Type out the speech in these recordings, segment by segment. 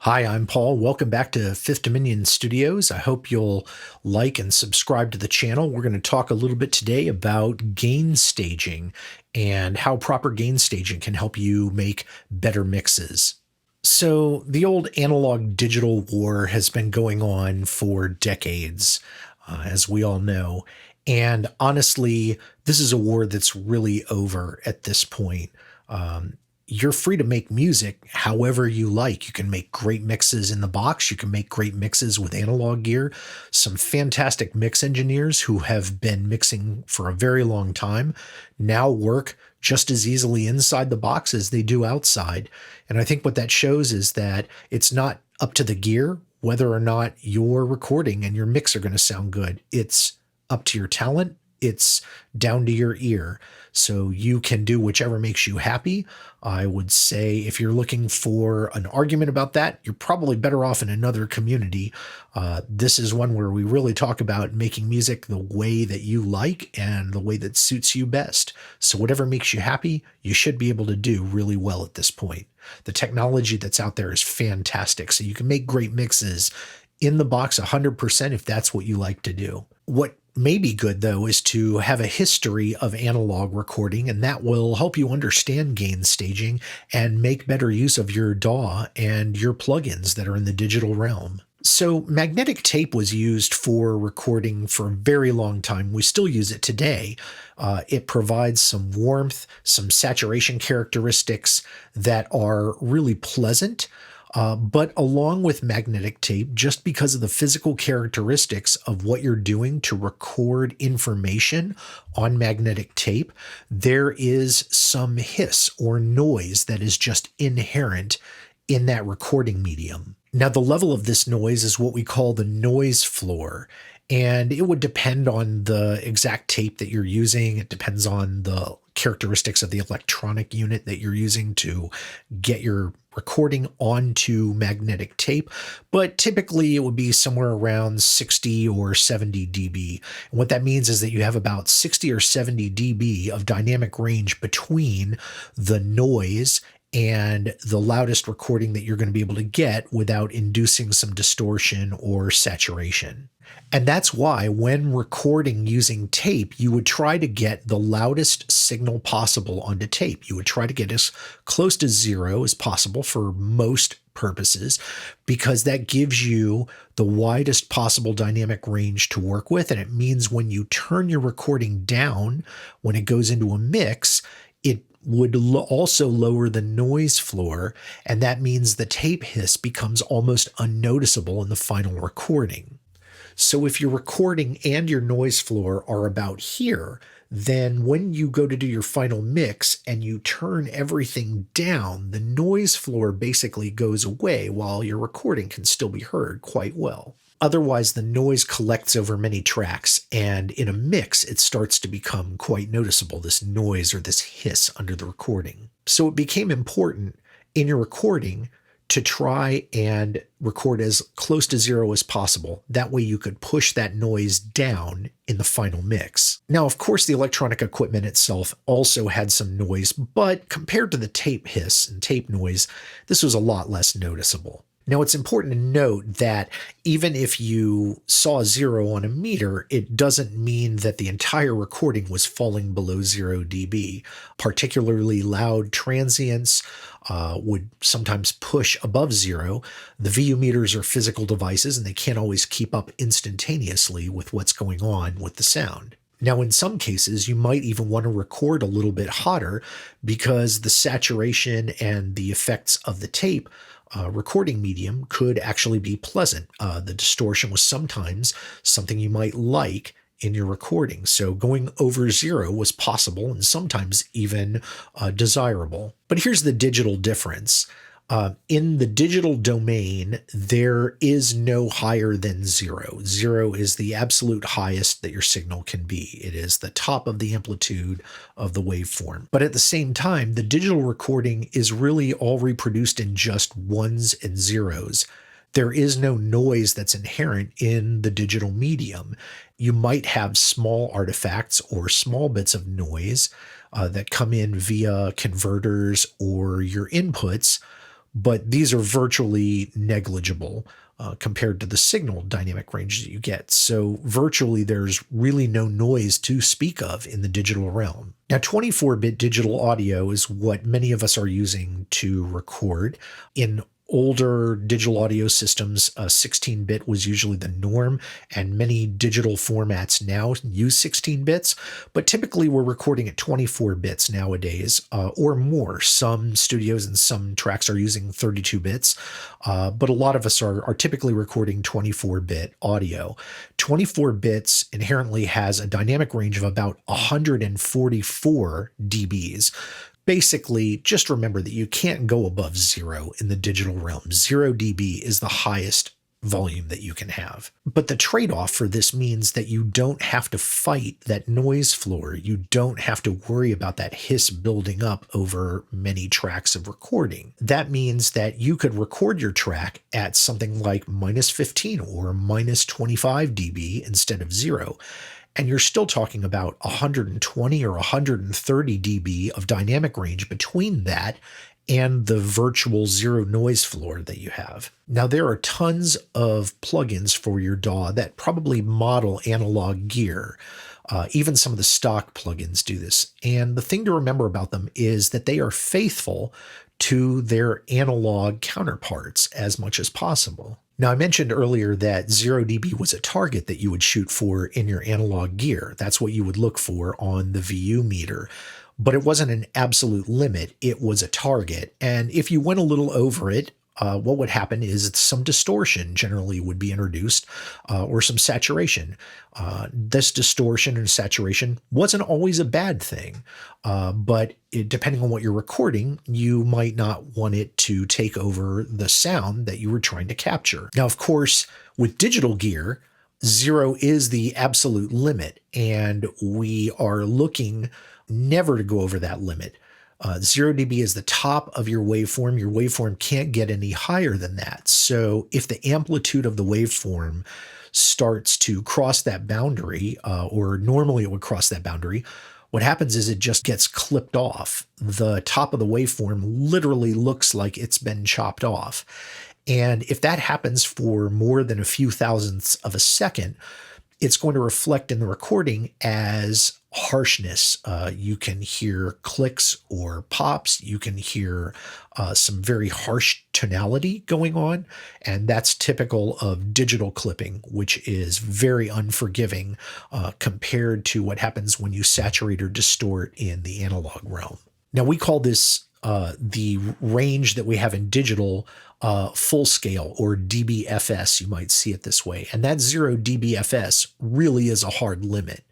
Hi, I'm Paul. Welcome back to Fifth Dominion Studios. I hope you'll like and subscribe to the channel. We're going to talk a little bit today about gain staging and how proper gain staging can help you make better mixes. So, the old analog digital war has been going on for decades, as we all know. And honestly, this is a war that's really over at this point. Um, you're free to make music however you like. You can make great mixes in the box. You can make great mixes with analog gear. Some fantastic mix engineers who have been mixing for a very long time now work just as easily inside the box as they do outside. And I think what that shows is that it's not up to the gear whether or not your recording and your mix are going to sound good. It's up to your talent. It's down to your ear. So you can do whichever makes you happy. I would say if you're looking for an argument about that, you're probably better off in another community. This is one where we really talk about making music the way that you like and the way that suits you best. So whatever makes you happy, you should be able to do really well at this point. The technology that's out there is fantastic. So you can make great mixes in the box 100% if that's what you like to do. What may be good, though, is to have a history of analog recording, and that will help you understand gain staging and make better use of your DAW and your plugins that are in the digital realm. So magnetic tape was used for recording for a very long time. We still use it today. It provides some warmth, some saturation characteristics that are really pleasant. But along with magnetic tape, just because of the physical characteristics of what you're doing to record information on magnetic tape, there is some hiss or noise that is just inherent in that recording medium. Now, the level of this noise is what we call the noise floor. And it would depend on the exact tape that you're using. It depends on the characteristics of the electronic unit that you're using to get your recording onto magnetic tape, but typically it would be somewhere around 60 or 70 dB. And what that means is that you have about 60 or 70 dB of dynamic range between the noise and the loudest recording that you're going to be able to get without inducing some distortion or saturation. And that's why when recording using tape, you would try to get the loudest signal possible onto tape. You would try to get as close to zero as possible for most purposes, because that gives you the widest possible dynamic range to work with. And it means when you turn your recording down, when it goes into a mix, it would also lower the noise floor. And that means the tape hiss becomes almost unnoticeable in the final recording. So if your recording and your noise floor are about here, then when you go to do your final mix and you turn everything down, the noise floor basically goes away while your recording can still be heard quite well. Otherwise, the noise collects over many tracks, and in a mix, it starts to become quite noticeable, this noise or this hiss under the recording. So it became important in your recording to try and record as close to zero as possible. That way you could push that noise down in the final mix. Now, of course, the electronic equipment itself also had some noise, but compared to the tape hiss and tape noise, this was a lot less noticeable. Now, it's important to note that even if you saw zero on a meter, it doesn't mean that the entire recording was falling below 0 dB. Particularly loud transients would sometimes push above zero. The VU meters are physical devices, and they can't always keep up instantaneously with what's going on with the sound. Now, in some cases, you might even want to record a little bit hotter because the saturation and the effects of the tape recording medium could actually be pleasant. The distortion was sometimes something you might like in your recording. So going over zero was possible and sometimes even desirable. But here's the digital difference. In the digital domain, there is no higher than zero. Zero is the absolute highest that your signal can be. It is the top of the amplitude of the waveform. But at the same time, the digital recording is really all reproduced in just ones and zeros. There is no noise that's inherent in the digital medium. You might have small artifacts or small bits of noise that come in via converters or your inputs, but these are virtually negligible compared to the signal dynamic range that you get. So virtually there's really no noise to speak of in the digital realm. Now, 24-bit digital audio is what many of us are using to record. In older digital audio systems, 16-bit was usually the norm, and many digital formats now use 16 bits, but typically we're recording at 24 bits nowadays, or more. Some studios and some tracks are using 32 bits, but a lot of us are typically recording 24-bit audio. 24 bits inherently has a dynamic range of about 144 dBs. Basically, just remember that you can't go above 0 in the digital realm. 0 dB is the highest volume that you can have. But the trade-off for this means that you don't have to fight that noise floor. You don't have to worry about that hiss building up over many tracks of recording. That means that you could record your track at something like -15 or -25 dB instead of 0. And you're still talking about 120 or 130 dB of dynamic range between that and the virtual zero noise floor that you have. Now, there are tons of plugins for your DAW that probably model analog gear. Even some of the stock plugins do this. And the thing to remember about them is that they are faithful to their analog counterparts as much as possible. Now, I mentioned earlier that 0 dB was a target that you would shoot for in your analog gear. That's what you would look for on the VU meter. But it wasn't an absolute limit. It was a target. And if you went a little over it, what would happen is some distortion generally would be introduced, or some saturation. This distortion and saturation wasn't always a bad thing, but depending on what you're recording, you might not want it to take over the sound that you were trying to capture. Now, of course, with digital gear, 0 is the absolute limit, and we are looking never to go over that limit. 0 dB is the top of your waveform. Your waveform can't get any higher than that. So if the amplitude of the waveform starts to cross that boundary, or normally it would cross that boundary, what happens is it just gets clipped off. The top of the waveform literally looks like it's been chopped off. And if that happens for more than a few thousandths of a second, it's going to reflect in the recording as harshness. You can hear clicks or pops. You can hear some very harsh tonality going on. And that's typical of digital clipping, which is very unforgiving compared to what happens when you saturate or distort in the analog realm. Now, we call this the range that we have in digital full scale, or dBFS, you might see it this way. And that 0 dBFS really is a hard limit.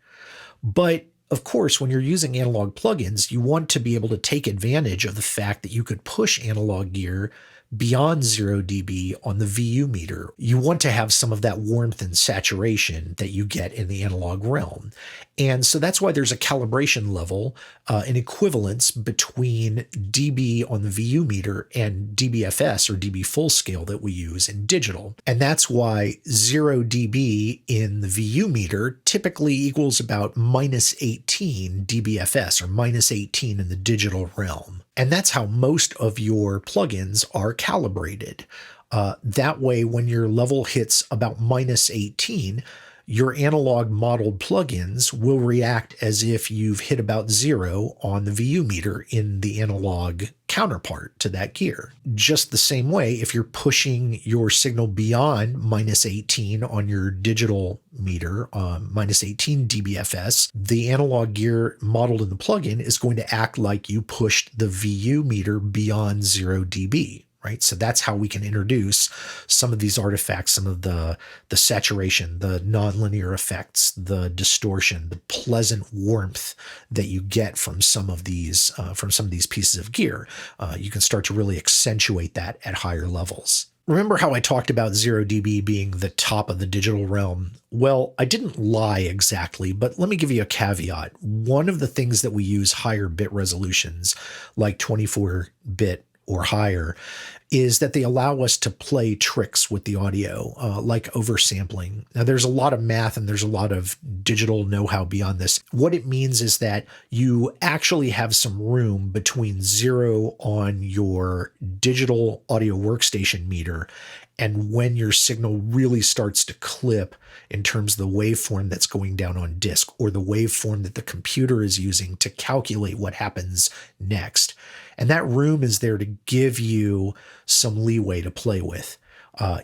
But of course, when you're using analog plugins, you want to be able to take advantage of the fact that you could push analog gear beyond 0 dB on the VU meter. You want to have some of that warmth and saturation that you get in the analog realm. And so that's why there's a calibration level, an equivalence between dB on the VU meter and dBFS, or dB full scale, that we use in digital. And that's why 0 dB in the VU meter typically equals about -18 dBFS, or -18 in the digital realm. And that's how most of your plugins are calibrated. That way, when your level hits about -18, your analog modeled plugins will react as if you've hit about 0 on the VU meter in the analog counterpart to that gear. Just the same way, if you're pushing your signal beyond -18 on your digital meter, -18 dBFS, the analog gear modeled in the plugin is going to act like you pushed the VU meter beyond 0 dB. Right? So that's how we can introduce some of these artifacts, some of the saturation, the nonlinear effects, the distortion, the pleasant warmth that you get from some of these pieces of gear. You can start to really accentuate that at higher levels. Remember how I talked about 0 dB being the top of the digital realm? Well, I didn't lie exactly, but let me give you a caveat. One of the things that we use higher bit resolutions, like 24-bit or higher, is that they allow us to play tricks with the audio, like oversampling. Now, there's a lot of math and there's a lot of digital know-how beyond this. What it means is that you actually have some room between 0 on your digital audio workstation meter and when your signal really starts to clip in terms of the waveform that's going down on disk or the waveform that the computer is using to calculate what happens next. And that room is there to give you some leeway to play with.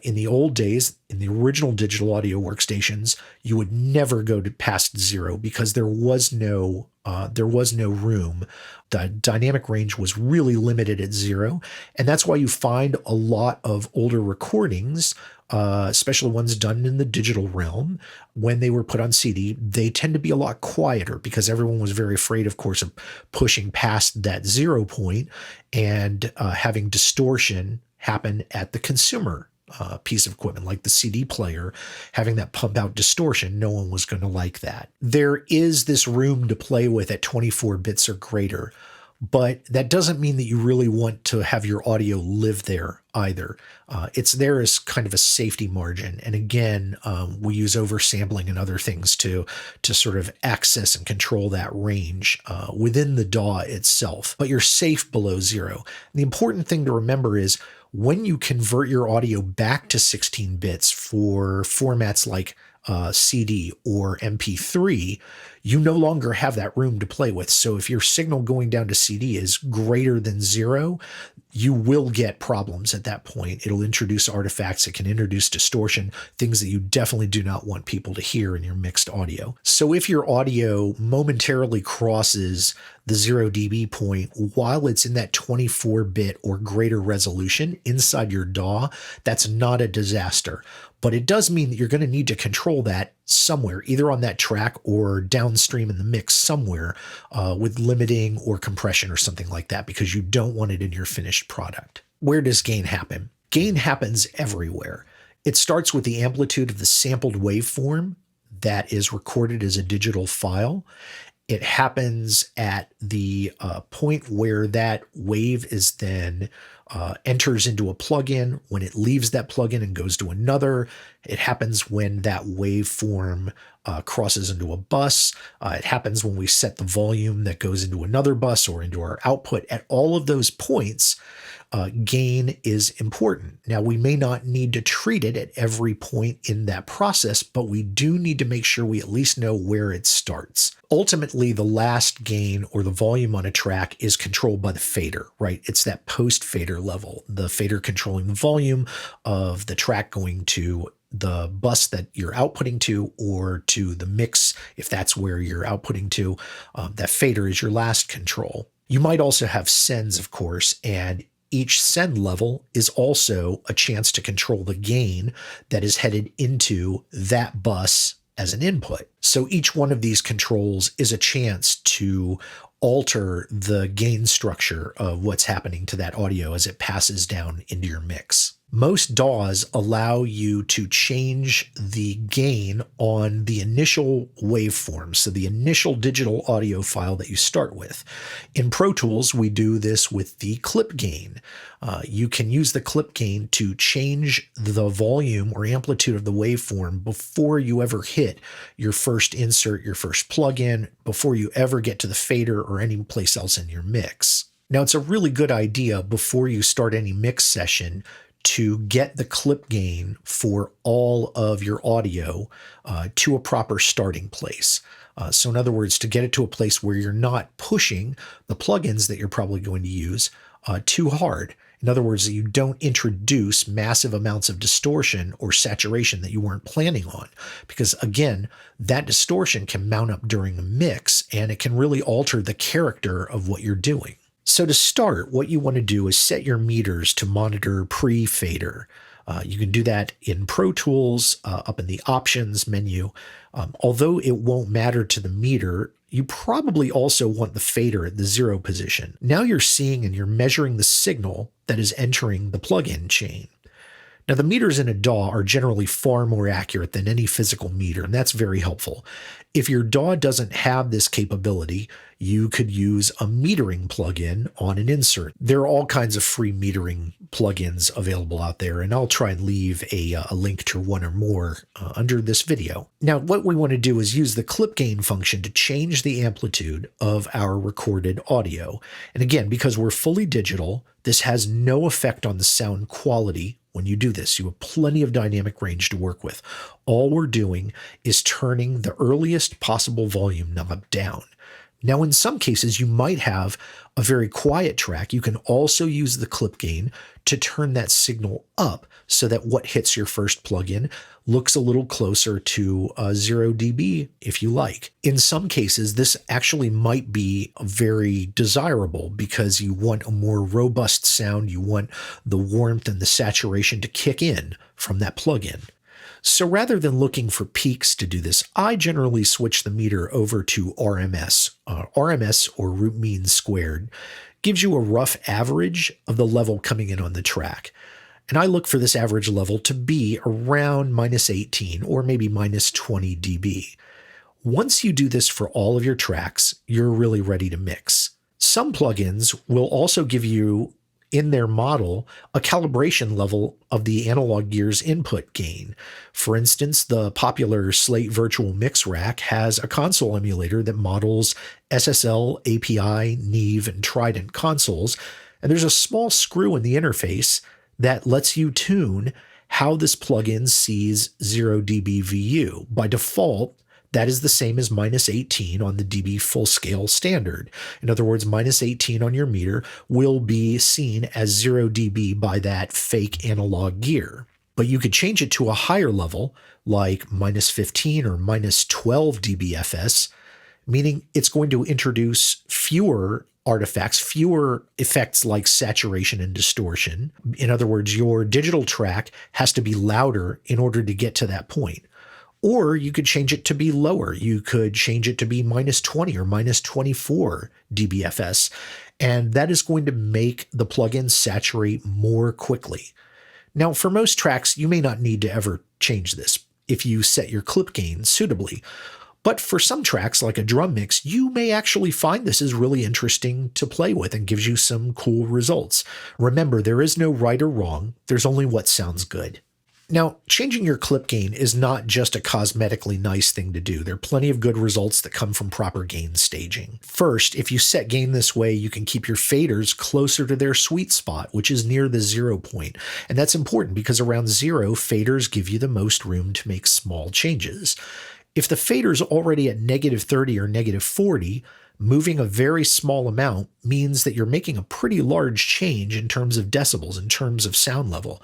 In the old days, in the original digital audio workstations, you would never go to past 0 because there was no room. The dynamic range was really limited at 0, and that's why you find a lot of older recordings, especially ones done in the digital realm, when they were put on CD, they tend to be a lot quieter because everyone was very afraid, of course, of pushing past that 0 point and having distortion happen at the consumer piece of equipment, like the CD player, having that pump out distortion. No one was going to like that. There is this room to play with at 24 bits or greater, but that doesn't mean that you really want to have your audio live there either. It's there as kind of a safety margin. And again, we use oversampling and other things to sort of access and control that range within the DAW itself, but you're safe below 0. And the important thing to remember is when you convert your audio back to 16 bits for formats like CD or MP3, you no longer have that room to play with. So if your signal going down to CD is greater than 0, you will get problems at that point. It'll introduce artifacts. It can introduce distortion, things that you definitely do not want people to hear in your mixed audio. So if your audio momentarily crosses the 0 dB point while it's in that 24-bit or greater resolution inside your DAW, that's not a disaster. But it does mean that you're going to need to control that somewhere, either on that track or downstream in the mix somewhere with limiting or compression or something like that, because you don't want it in your finished product. Where does gain happen? Gain happens everywhere. It starts with the amplitude of the sampled waveform that is recorded as a digital file. It happens at the point where that wave is then enters into a plugin. When it leaves that plugin and goes to another, it happens when that waveform crosses into a bus. It happens when we set the volume that goes into another bus or into our output. At all of those points, gain is important. Now, we may not need to treat it at every point in that process, but we do need to make sure we at least know where it starts. Ultimately, the last gain or the volume on a track is controlled by the fader, right? It's that post-fader level, the fader controlling the volume of the track going to the bus that you're outputting to or to the mix, if that's where you're outputting to. That fader is your last control. You might also have sends, of course, and each send level is also a chance to control the gain that is headed into that bus as an input. So each one of these controls is a chance to alter the gain structure of what's happening to that audio as it passes down into your mix. Most DAWs allow you to change the gain on the initial waveform, so the initial digital audio file that you start with. In Pro Tools, we do this with the clip gain. You can use the clip gain to change the volume or amplitude of the waveform before you ever hit your first insert, your first plugin, before you ever get to the fader or any place else in your mix. Now, it's a really good idea before you start any mix session to get the clip gain for all of your audio to a proper starting place. So in other words, to get it to a place where you're not pushing the plugins that you're probably going to use too hard. In other words, that you don't introduce massive amounts of distortion or saturation that you weren't planning on. Because again, that distortion can mount up during a mix and it can really alter the character of what you're doing. So to start, what you want to do is set your meters to monitor pre-fader. You can do that in Pro Tools up in the Options menu. Although it won't matter to the meter, you probably also want the fader at the 0 position. Now you're seeing and you're measuring the signal that is entering the plugin chain. Now, the meters in a DAW are generally far more accurate than any physical meter, and that's very helpful. If your DAW doesn't have this capability, you could use a metering plugin on an insert. There are all kinds of free metering plugins available out there, and I'll try and leave a link to one or more under this video. Now, what we want to do is use the clip gain function to change the amplitude of our recorded audio. And again, because we're fully digital, this has no effect on the sound quality. When you do this, you have plenty of dynamic range to work with. All we're doing is turning the earliest possible volume knob down. Now, in some cases, you might have a very quiet track. You can also use the clip gain to turn that signal up so that what hits your first plugin looks a little closer to 0 dB if you like. In some cases, this actually might be very desirable because you want a more robust sound. You want the warmth and the saturation to kick in from that plugin. So rather than looking for peaks to do this, I generally switch the meter over to RMS. RMS, or root mean squared, gives you a rough average of the level coming in on the track. And I look for this average level to be around -18 or maybe -20 dB. Once you do this for all of your tracks, you're really ready to mix. Some plugins will also give you in their model a calibration level of the analog gear's input gain. For instance, the popular Slate Virtual Mix Rack has a console emulator that models SSL, API, Neve, and Trident consoles, and there's a small screw in the interface that lets you tune how this plugin sees 0 dBVU. By default, that is the same as -18 on the dB full scale standard. In other words, -18 on your meter will be seen as 0 dB by that fake analog gear. But you could change it to a higher level, like -15 or -12 dBFS, meaning it's going to introduce fewer artifacts, fewer effects like saturation and distortion. In other words, your digital track has to be louder in order to get to that point. Or you could change it to be lower. You could change it to be -20 or -24 dBFS, and that is going to make the plugin saturate more quickly. Now, for most tracks, you may not need to ever change this if you set your clip gain suitably. But for some tracks, like a drum mix, you may actually find this is really interesting to play with and gives you some cool results. Remember, there is no right or wrong. There's only what sounds good. Now, changing your clip gain is not just a cosmetically nice thing to do. There are plenty of good results that come from proper gain staging. First, if you set gain this way, you can keep your faders closer to their sweet spot, which is near the 0 point. And that's important because around 0, faders give you the most room to make small changes. If the fader's already at -30 or -40, moving a very small amount means that you're making a pretty large change in terms of decibels, in terms of sound level.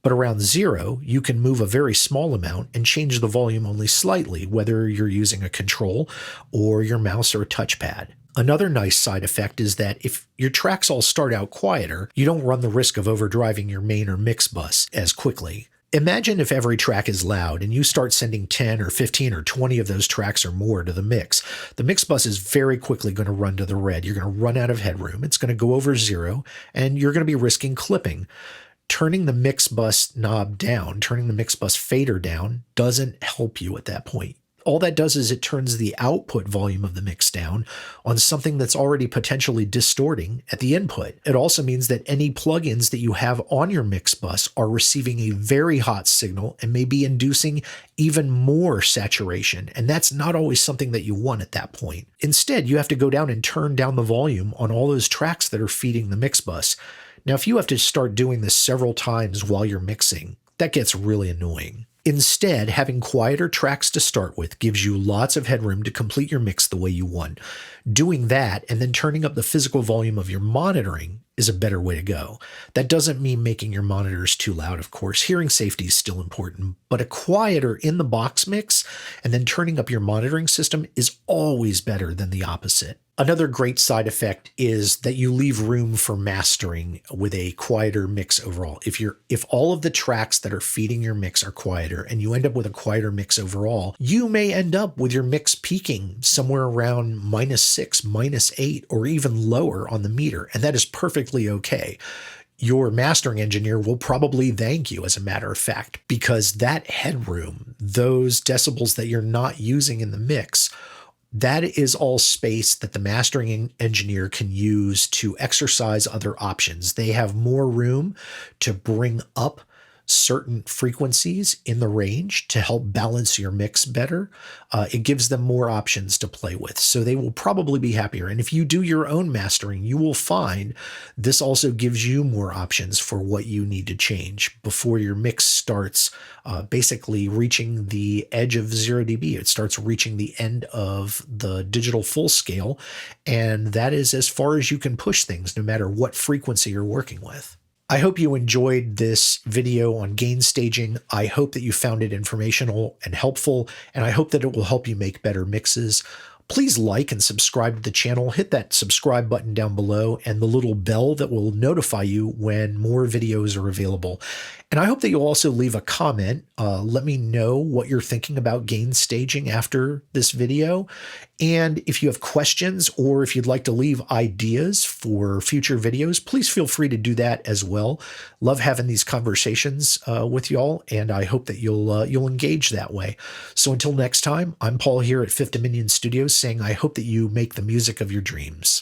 But around 0, you can move a very small amount and change the volume only slightly, whether you're using a control or your mouse or a touchpad. Another nice side effect is that if your tracks all start out quieter, you don't run the risk of overdriving your main or mix bus as quickly. Imagine if every track is loud and you start sending 10 or 15 or 20 of those tracks or more to the mix. The mix bus is very quickly going to run to the red. You're going to run out of headroom. It's going to go over 0, and you're going to be risking clipping. Turning the mix bus knob down, turning the mix bus fader down, doesn't help you at that point. All that does is it turns the output volume of the mix down on something that's already potentially distorting at the input. It also means that any plugins that you have on your mix bus are receiving a very hot signal and may be inducing even more saturation. And that's not always something that you want at that point. Instead, you have to go down and turn down the volume on all those tracks that are feeding the mix bus. Now, if you have to start doing this several times while you're mixing, that gets really annoying. Instead, having quieter tracks to start with gives you lots of headroom to complete your mix the way you want. Doing that and then turning up the physical volume of your monitoring is a better way to go. That doesn't mean making your monitors too loud, of course. Hearing safety is still important, but a quieter in-the-box mix and then turning up your monitoring system is always better than the opposite. Another great side effect is that you leave room for mastering with a quieter mix overall. If all of the tracks that are feeding your mix are quieter and you end up with a quieter mix overall, you may end up with your mix peaking somewhere around -6, -8, or even lower on the meter, and that is perfectly okay. Your mastering engineer will probably thank you, as a matter of fact, because that headroom, those decibels that you're not using in the mix, that is all space that the mastering engineer can use to exercise other options. They have more room to bring up certain frequencies in the range to help balance your mix better. It gives them more options to play with, so they will probably be happier. And if you do your own mastering, you will find this also gives you more options for what you need to change before your mix starts basically reaching the edge of 0 dB. It starts reaching the end of the digital full scale, and that is as far as you can push things, no matter what frequency you're working with. I hope you enjoyed this video on gain staging. I hope that you found it informational and helpful, and I hope that it will help you make better mixes. Please like and subscribe to the channel. Hit that subscribe button down below and the little bell that will notify you when more videos are available. And I hope that you'll also leave a comment. Let me know what you're thinking about gain staging after this video. And if you have questions or if you'd like to leave ideas for future videos, please feel free to do that as well. Love having these conversations with y'all, and I hope that you'll engage that way. So until next time, I'm Paul here at Fifth Dominion Studios saying I hope that you make the music of your dreams.